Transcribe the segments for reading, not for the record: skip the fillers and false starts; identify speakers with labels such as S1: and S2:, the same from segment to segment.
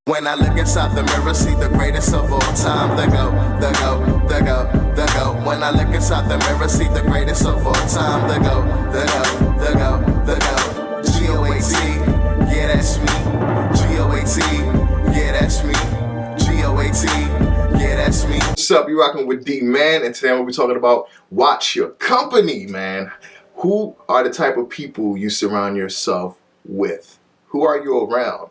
S1: When I look inside the mirror, see the greatest of all time. The go. When I look inside the mirror, see the greatest of all time. The go. G-O-A-T, yeah, that's me. G-O-A-T, yeah, that's me. G-O-A-T, yeah, that's me. What's up? You rocking with D-Man, and today we'll be talking about watch your company, man. Who are the type of people you surround yourself with? Who are you around?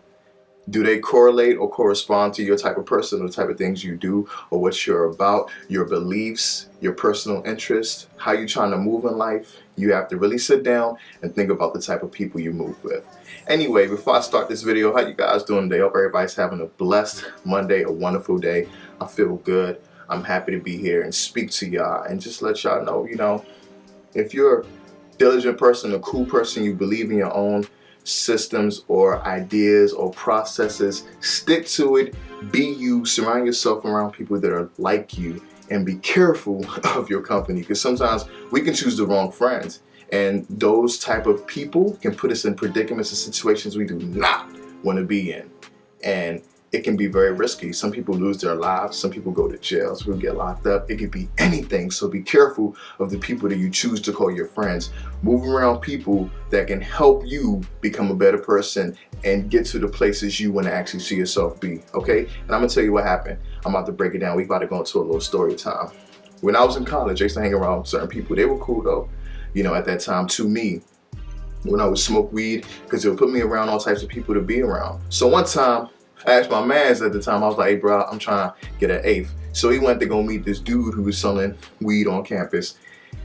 S1: Do they correlate or correspond to your type of person or the type of things you do or what you're about, your beliefs, your personal interests, how you're trying to move in life? You have to really sit down and think about the type of people you move with. Anyway, before I start this video, how you guys doing today? I hope everybody's having a blessed Monday, a wonderful day. I feel good. I'm happy to be here and speak to y'all and just let y'all know, if you're a diligent person, a cool person, you believe in your own systems or ideas or processes, stick to it, be you, surround yourself around people that are like you, and be careful of your company, because sometimes we can choose the wrong friends, and those type of people can put us in predicaments and situations we do not want to be in, and it can be very risky. Some people lose their lives, some people go to jail, some people get locked up. It could be anything, so be careful of the people that you choose to call your friends. Move around people that can help you become a better person and get to the places you want to actually see yourself be, okay? And I'm gonna tell you what happened. I'm about to break it down. We about to go into a little story time. When I was in college, I used to hang around certain people. They were cool though, at that time to me. When I would smoke weed, because it would put me around all types of people to be around. So one time, I asked my mans at the time, I was like, hey bro, I'm trying to get an eighth. So he went to go meet this dude who was selling weed on campus,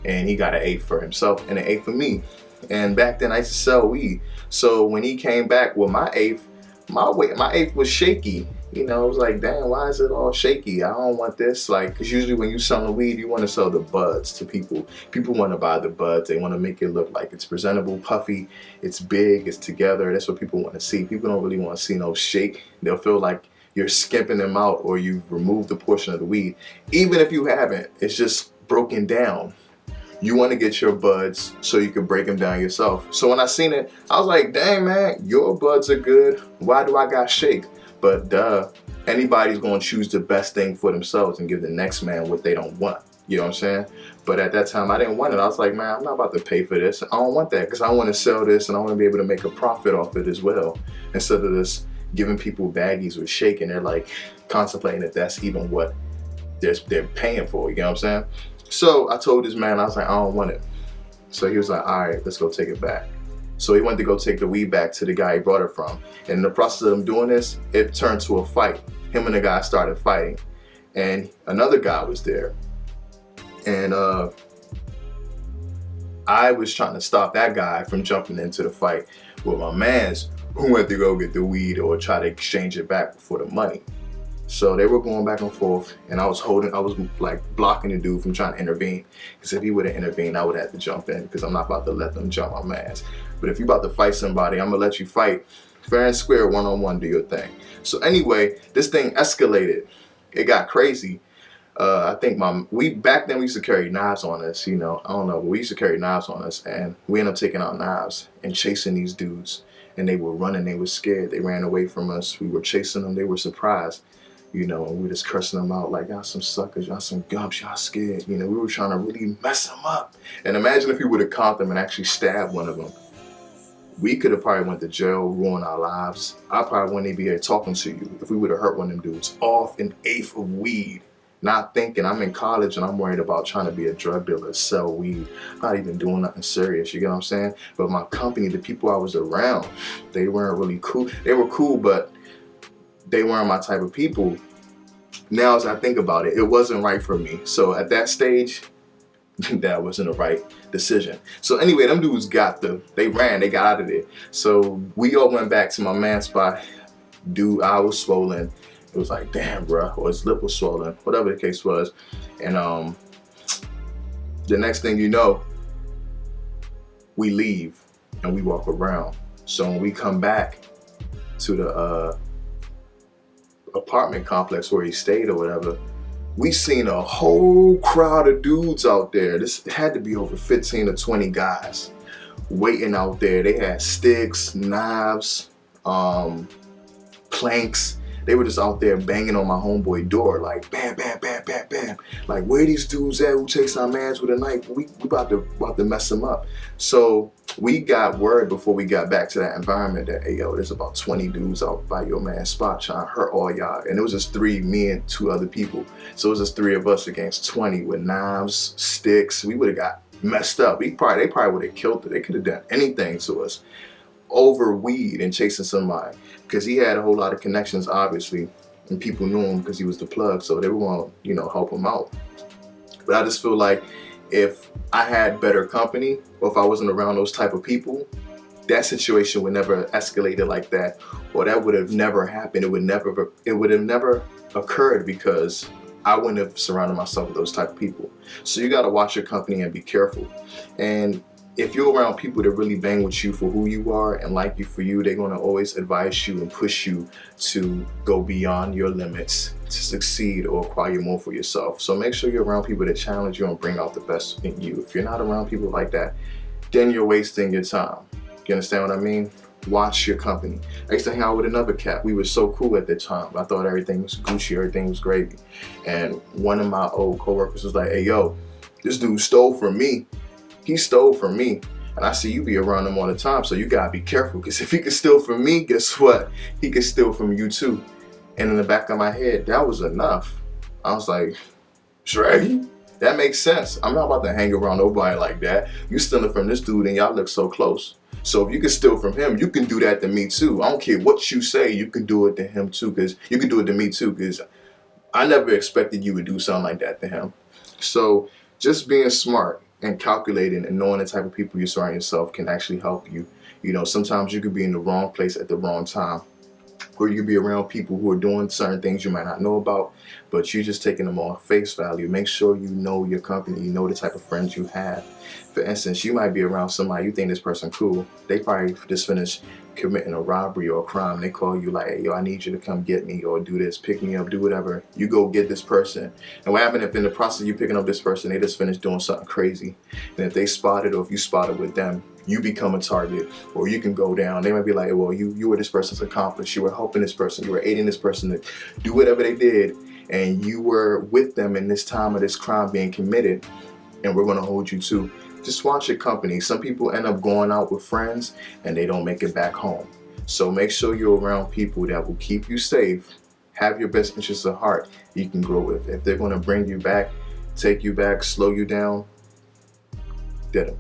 S1: and he got an eighth for himself and an eighth for me. And back then I used to sell weed. So when he came back with my eighth, my eighth was shaky. It was like, damn, why is it all shaky? I don't want this. Like, because usually when you sell the weed, you want to sell the buds to people. People want to buy the buds. They want to make it look like it's presentable, puffy, it's big, it's together. That's what people want to see. People don't really want to see no shake. They'll feel like you're skimping them out or you've removed a portion of the weed. Even if you haven't, it's just broken down. You want to get your buds so you can break them down yourself. So when I seen it, I was like, dang man, your buds are good. Why do I got shake? But anybody's going to choose the best thing for themselves and give the next man what they don't want. You know what I'm saying? But at that time, I didn't want it. I was like, man, I'm not about to pay for this. I don't want that, because I want to sell this and I want to be able to make a profit off it as well. Instead of just giving people baggies with shake and they're like contemplating if that's even what they're paying for. You know what I'm saying? So I told this man, I was like, I don't want it. So he was like, all right, let's go take it back. So he went to go take the weed back to the guy he brought it from. And in the process of him doing this, it turned to a fight. Him and the guy started fighting. And another guy was there. And I was trying to stop that guy from jumping into the fight with my mans who went to go get the weed or try to exchange it back for the money. So they were going back and forth, and I was like blocking the dude from trying to intervene. Because if he would have intervened, I would have to jump in, because I'm not about to let them jump my mans. But if you're about to fight somebody, I'm gonna let you fight fair and square, one-on-one, do your thing. So anyway, this thing escalated. It got crazy. I think back then we used to carry knives on us, I don't know, but we used to carry knives on us, and we ended up taking our knives and chasing these dudes. And they were running, they were scared, they ran away from us. We were chasing them, they were surprised. And we were just cursing them out like, y'all some suckers, y'all some gumps, y'all scared. We were trying to really mess them up. And imagine if we would have caught them and actually stabbed one of them. We could have probably went to jail, ruined our lives. I probably wouldn't even be here talking to you if we would have hurt one of them dudes off an eighth of weed. Not thinking I'm in college and I'm worried about trying to be a drug dealer, sell weed. I'm not even doing nothing serious, you get what I'm saying? But my company, the people I was around, they weren't really cool. They were cool, but they weren't my type of people. Now as I think about it, it wasn't right for me. So at that stage, that wasn't a right decision. So anyway, them dudes they ran, they got out of there. So we all went back to my man's spot. Dude, I was swollen. It was like, damn bro, or his lip was swollen, whatever the case was. And the next thing you know, we leave and we walk around. So when we come back to the apartment complex where he stayed or whatever, we seen a whole crowd of dudes out there. This had to be over 15 or 20 guys waiting out there. They had sticks, knives, planks. They were just out there banging on my homeboy door, like bam, bam, bam, bam, bam. Like, where these dudes at who chase our mans with a knife? We about to mess them up. So we got word before we got back to that environment that, hey yo, there's about 20 dudes out by your man's spot trying to hurt all y'all. And it was just me and 2 other people. So it was just 3 of us against 20 with knives, sticks. We would have got messed up. They probably would have killed it. They could have done anything to us over weed and chasing somebody, because he had a whole lot of connections, obviously, and people knew him because he was the plug, so they were going to, help him out. But I just feel like if I had better company, or if I wasn't around those type of people, that situation would never escalated like that, or that would have never happened. It would have never occurred, because I wouldn't have surrounded myself with those type of people. So you got to watch your company and be careful. And if you're around people that really bang with you for who you are and like you for you, they're going to always advise you and push you to go beyond your limits, to succeed or acquire more for yourself. So make sure you're around people that challenge you and bring out the best in you. If you're not around people like that, then you're wasting your time. You understand what I mean? Watch your company. I used to hang out with another cat. We were so cool at the time. I thought everything was Gucci, everything was gravy. And one of my old coworkers was like, hey yo, this dude stole from me. He stole from me, and I see you be around him all the time, so you gotta be careful, because if he can steal from me, guess what? He can steal from you too. And in the back of my head, that was enough. I was like, Shraggy, that makes sense. I'm not about to hang around nobody like that. You stealing from this dude and y'all look so close. So if you can steal from him, you can do that to me too. I don't care what you say, you can do it to him too, because you can do it to me too, because I never expected you would do something like that to him. So just being smart and calculating and knowing the type of people you surround yourself can actually help you. Sometimes you could be in the wrong place at the wrong time, or you could be around people who are doing certain things you might not know about, but you're just taking them on face value. Make sure you know your company, you know the type of friends you have. For instance, you might be around somebody, you think this person cool, they probably just finished committing a robbery or a crime. They call you like, hey, yo, I need you to come get me, or do this, pick me up, do whatever. You go get this person. And what happened if in the process of you picking up this person, they just finished doing something crazy? And if they spotted, or if you spotted with them, you become a target, or you can go down. They might be like, well, you were this person's accomplice. You were helping this person. You were aiding this person to do whatever they did. And you were with them in this time of this crime being committed. And we're going to hold you to. Just watch your company. Some people end up going out with friends and they don't make it back home. So make sure you're around people that will keep you safe, have your best interests at heart, you can grow with. If they're going to bring you back, take you back, slow you down, get them.